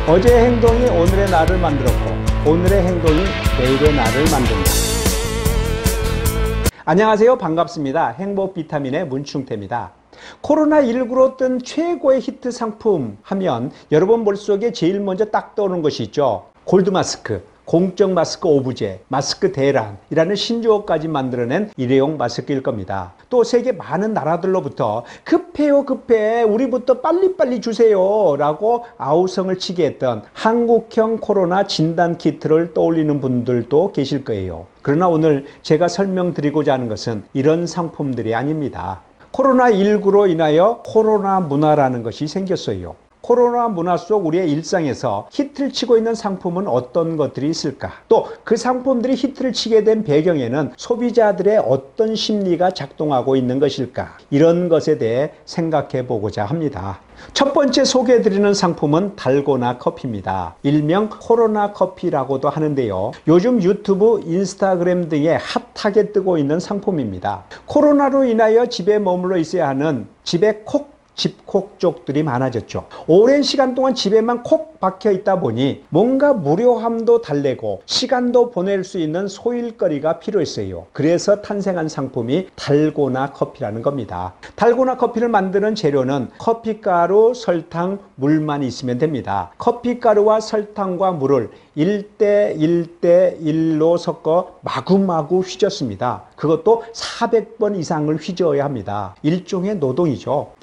어제의 행동이 오늘의 나를 만들었고 오늘의 행동이 내일의 나를 만든다. 안녕하세요. 반갑습니다. 행복 비타민의 문충태입니다. 코로나19로 뜬 최고의 히트 상품 하면 여러분 머릿속에 제일 먼저 딱 떠오르는 것이 있죠. 골드마스크, 공적 마스크 오브제, 마스크 대란이라는 신조어까지 만들어낸 일회용 마스크일 겁니다. 또 세계 많은 나라들로부터 급해요 급해 우리부터 빨리빨리 주세요 라고 아우성을 치게 했던 한국형 코로나 진단 키트를 떠올리는 분들도 계실 거예요. 그러나 오늘 제가 설명드리고자 하는 것은 이런 상품들이 아닙니다. 코로나19로 인하여 코로나 문화라는 것이 생겼어요. 코로나 문화 속 우리의 일상에서 히트를 치고 있는 상품은 어떤 것들이 있을까? 또 그 상품들이 히트를 치게 된 배경에는 소비자들의 어떤 심리가 작동하고 있는 것일까? 이런 것에 대해 생각해 보고자 합니다. 첫 번째 소개해드리는 상품은 달고나 커피입니다. 일명 코로나 커피라고도 하는데요. 요즘 유튜브, 인스타그램 등에 핫하게 뜨고 있는 상품입니다. 코로나로 인하여 집에 머물러 있어야 하는 집에 집콕족들이 많아졌죠. 오랜 시간 동안 집에만 콕 박혀 있다 보니 뭔가 무료함도 달래고 시간도 보낼 수 있는 소일거리가 필요했어요. 그래서 탄생한 상품이 달고나 커피라는 겁니다. 달고나 커피를 만드는 재료는 커피가루, 설탕, 물만 있으면 됩니다. 커피가루와 설탕과 물을 1대1대1로 섞어 마구마구 휘젓습니다. 그것도 400번 이상을 휘저어야 합니다. 일종의 노동이죠.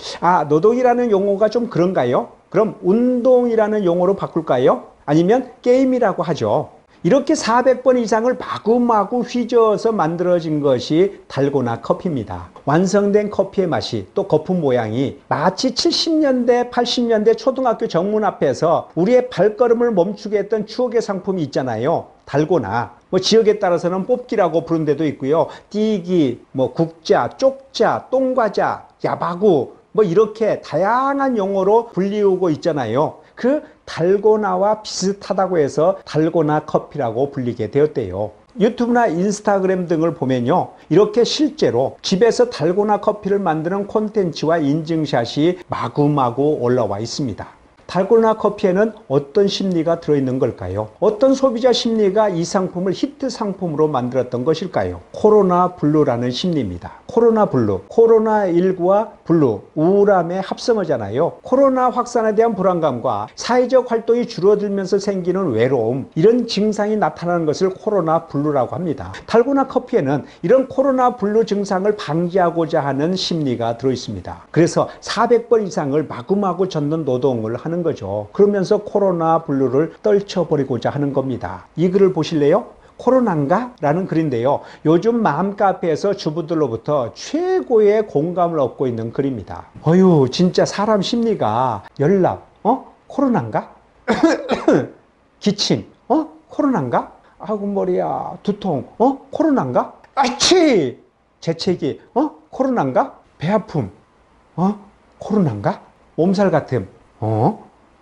노동이라는 용어가 좀 그런가요? 그럼 운동이라는 용어로 바꿀까요? 아니면 게임이라고 하죠. 이렇게 400번 이상을 마구마구 휘저어서 만들어진 것이 달고나 커피입니다. 완성된 커피의 맛이 또 거품 모양이 마치 70년대, 80년대 초등학교 정문 앞에서 우리의 발걸음을 멈추게 했던 추억의 상품이 있잖아요. 달고나. 지역에 따라서는 뽑기라고 부른 데도 있고요. 띠기, 국자, 쪽자, 똥과자, 야바구 이렇게 다양한 용어로 불리우고 있잖아요. 그 달고나와 비슷하다고 해서 달고나 커피라고 불리게 되었대요. 유튜브나 인스타그램 등을 보면요. 이렇게 실제로 집에서 달고나 커피를 만드는 콘텐츠와 인증샷이 마구마구 올라와 있습니다. 달고나 커피에는 어떤 심리가 들어있는 걸까요? 어떤 소비자 심리가 이 상품을 히트 상품으로 만들었던 것일까요? 코로나 블루라는 심리입니다. 코로나 블루, 코로나19와 블루, 우울함의 합성어잖아요. 코로나 확산에 대한 불안감과 사회적 활동이 줄어들면서 생기는 외로움, 이런 증상이 나타나는 것을 코로나 블루라고 합니다. 달고나 커피에는 이런 코로나 블루 증상을 방지하고자 하는 심리가 들어있습니다. 그래서 400번 이상을 마구마구 젓는 노동을 하는 거죠. 그러면서 코로나 블루를 떨쳐버리고자 하는 겁니다. 이 글을 보실래요? 코로나인가? 라는 글인데요. 요즘 맘카페에서 주부들로부터 최고의 공감을 얻고 있는 글입니다. 진짜 사람 심리가 열납, 코로나인가? 기침, 코로나인가? 머리야, 두통, 코로나인가? 아치! 재채기, 코로나인가? 배 아픔, 코로나인가? 몸살 같음,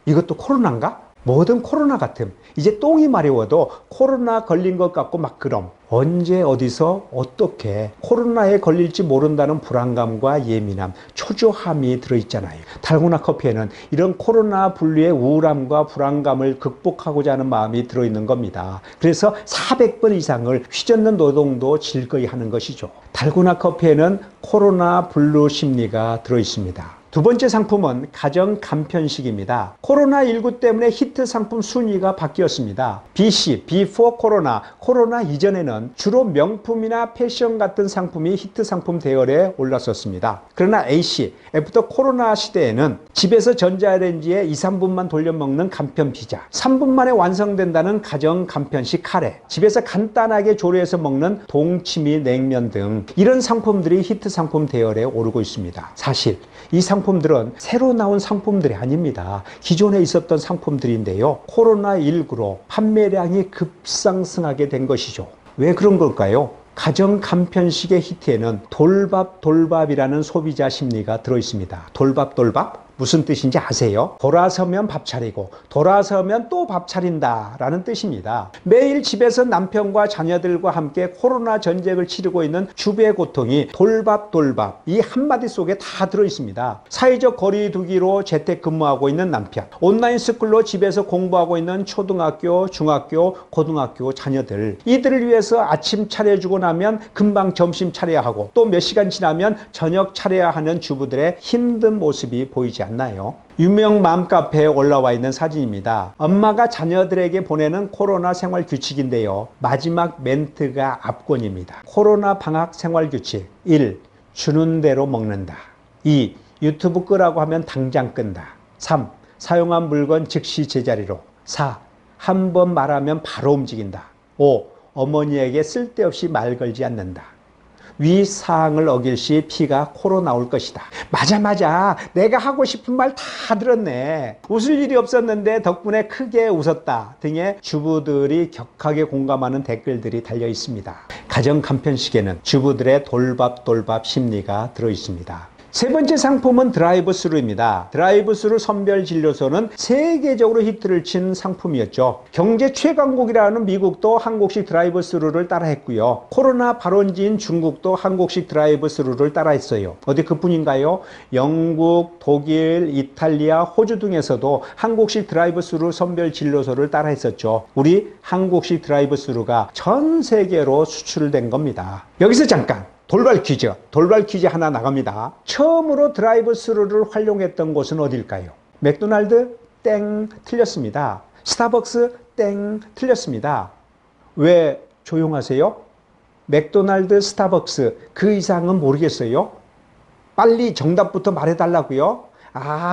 이것도 코로나인가? 뭐든 코로나 같음. 이제 똥이 마려워도 코로나 걸린 것 같고 막 그럼. 언제 어디서 어떻게 코로나에 걸릴지 모른다는 불안감과 예민함, 초조함이 들어있잖아요. 달고나 커피에는 이런 코로나 분류의 우울함과 불안감을 극복하고자 하는 마음이 들어있는 겁니다. 그래서 400번 이상을 휘젓는 노동도 즐거이 하는 것이죠. 달고나 커피에는 코로나 블루 심리가 들어있습니다. 두 번째 상품은 가정 간편식입니다. 코로나19 때문에 히트 상품 순위가 바뀌었습니다. BC, Before 코로나, 코로나 이전에는 주로 명품이나 패션 같은 상품이 히트 상품 대열에 올랐었습니다. 그러나 AC, 애프터 코로나 시대에는 집에서 전자레인지에 2~3분만 돌려 먹는 간편 피자, 3분 만에 완성된다는 가정 간편식 카레, 집에서 간단하게 조리해서 먹는 동치미 냉면 등 이런 상품들이 히트 상품 대열에 오르고 있습니다. 사실 이 상품들은 새로 나온 상품들이 아닙니다. 기존에 있었던 상품들인데요. 코로나19로 판매량이 급상승하게 된 것이죠. 왜 그런 걸까요? 가정 간편식의 히트에는 돌밥이라는 소비자 심리가 들어있습니다. 돌밥? 무슨 뜻인지 아세요? 돌아서면 밥 차리고 돌아서면 또 밥 차린다 라는 뜻입니다. 매일 집에서 남편과 자녀들과 함께 코로나 전쟁을 치르고 있는 주부의 고통이 돌밥 이 한마디 속에 다 들어있습니다. 사회적 거리 두기로 재택근무하고 있는 남편, 온라인 스쿨로 집에서 공부하고 있는 초등학교, 중학교, 고등학교 자녀들, 이들을 위해서 아침 차려주고 나면 금방 점심 차려야 하고 또 몇 시간 지나면 저녁 차려야 하는 주부들의 힘든 모습이 보이지 않나요? 유명 맘카페에 올라와 있는 사진입니다. 엄마가 자녀들에게 보내는 코로나 생활 규칙인데요. 마지막 멘트가 압권입니다. 코로나 방학 생활 규칙 1. 주는 대로 먹는다. 2. 유튜브 끄라고 하면 당장 끈다. 3. 사용한 물건 즉시 제자리로. 4. 한 번 말하면 바로 움직인다. 5. 어머니에게 쓸데없이 말 걸지 않는다. 위 사항을 어길 시 피가 코로 나올 것이다. 맞아. 내가 하고 싶은 말 다 들었네. 웃을 일이 없었는데 덕분에 크게 웃었다 등의 주부들이 격하게 공감하는 댓글들이 달려 있습니다. 가정 간편식에는 주부들의 돌밥 심리가 들어 있습니다. 세 번째 상품은 드라이브스루입니다. 드라이브스루 선별진료소는 세계적으로 히트를 친 상품이었죠. 경제 최강국이라는 미국도 한국식 드라이브스루를 따라했고요. 코로나 발원지인 중국도 한국식 드라이브스루를 따라했어요. 어디 그뿐인가요? 영국, 독일, 이탈리아, 호주 등에서도 한국식 드라이브스루 선별진료소를 따라했었죠. 우리 한국식 드라이브스루가 전 세계로 수출된 겁니다. 여기서 잠깐 돌발 퀴즈 하나 나갑니다. 처음으로 드라이브스루를 활용했던 곳은 어딜까요? 맥도날드? 땡, 틀렸습니다. 스타벅스? 땡, 틀렸습니다. 왜 조용하세요? 맥도날드, 스타벅스 그 이상은 모르겠어요? 빨리 정답부터 말해달라고요?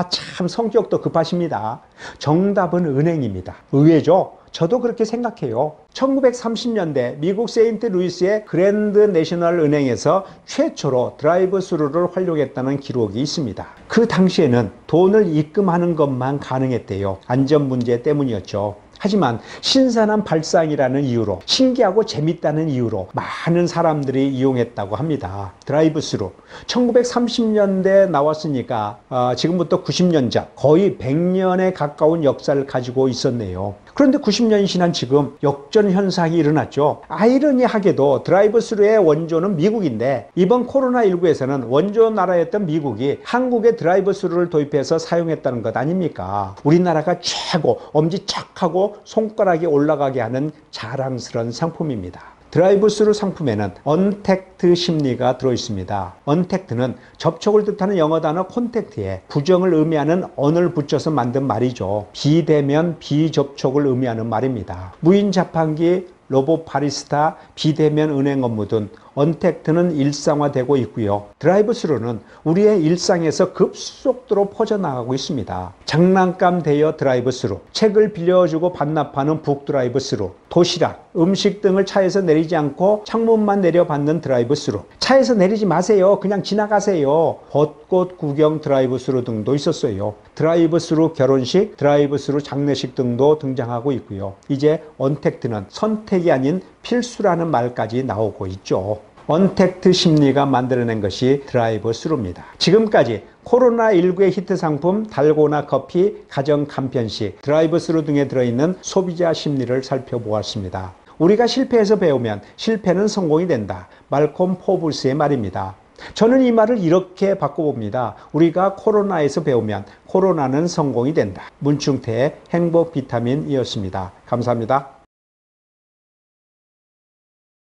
참 성격도 급하십니다. 정답은 은행입니다. 의외죠? 저도 그렇게 생각해요. 1930년대 미국 세인트루이스의 그랜드 내셔널 은행에서 최초로 드라이브스루를 활용했다는 기록이 있습니다. 그 당시에는 돈을 입금하는 것만 가능했대요. 안전 문제 때문이었죠. 하지만 신선한 발상이라는 이유로, 신기하고 재밌다는 이유로 많은 사람들이 이용했다고 합니다. 드라이브스루 1930년대 나왔으니까 지금부터 90년 전, 거의 100년에 가까운 역사를 가지고 있었네요. 그런데 90년이 지난 지금 역전 현상이 일어났죠. 아이러니하게도 드라이브스루의 원조는 미국인데 이번 코로나19에서는 원조 나라였던 미국이 한국에 드라이브스루를 도입해서 사용했다는 것 아닙니까? 우리나라가 최고 엄지척하고 손가락이 올라가게 하는 자랑스러운 상품입니다. 드라이브스루 상품에는 언택트 심리가 들어있습니다. 언택트는 접촉을 뜻하는 영어 단어 콘택트에 부정을 의미하는 on을 붙여서 만든 말이죠. 비대면 비접촉을 의미하는 말입니다. 무인 자판기, 로봇 바리스타, 비대면 은행 업무 등 언택트는 일상화되고 있고요. 드라이브스루는 우리의 일상에서 급속도로 퍼져나가고 있습니다. 장난감 대여 드라이브스루, 책을 빌려주고 반납하는 북 드라이브스루, 도시락, 음식 등을 차에서 내리지 않고 창문만 내려받는 드라이브스루, 차에서 내리지 마세요. 그냥 지나가세요. 벚꽃 구경 드라이브스루 등도 있었어요. 드라이브스루 결혼식, 드라이브스루 장례식 등도 등장하고 있고요. 이제 언택트는 선택이 아닌 필수라는 말까지 나오고 있죠. 언택트 심리가 만들어낸 것이 드라이브스루입니다. 지금까지 코로나19의 히트 상품 달고나 커피, 가정 간편식, 드라이브스루 등에 들어있는 소비자 심리를 살펴보았습니다. 우리가 실패해서 배우면 실패는 성공이 된다. 말콤 포브스의 말입니다. 저는 이 말을 이렇게 바꿔봅니다. 우리가 코로나에서 배우면 코로나는 성공이 된다. 문충태의 행복 비타민이었습니다. 감사합니다.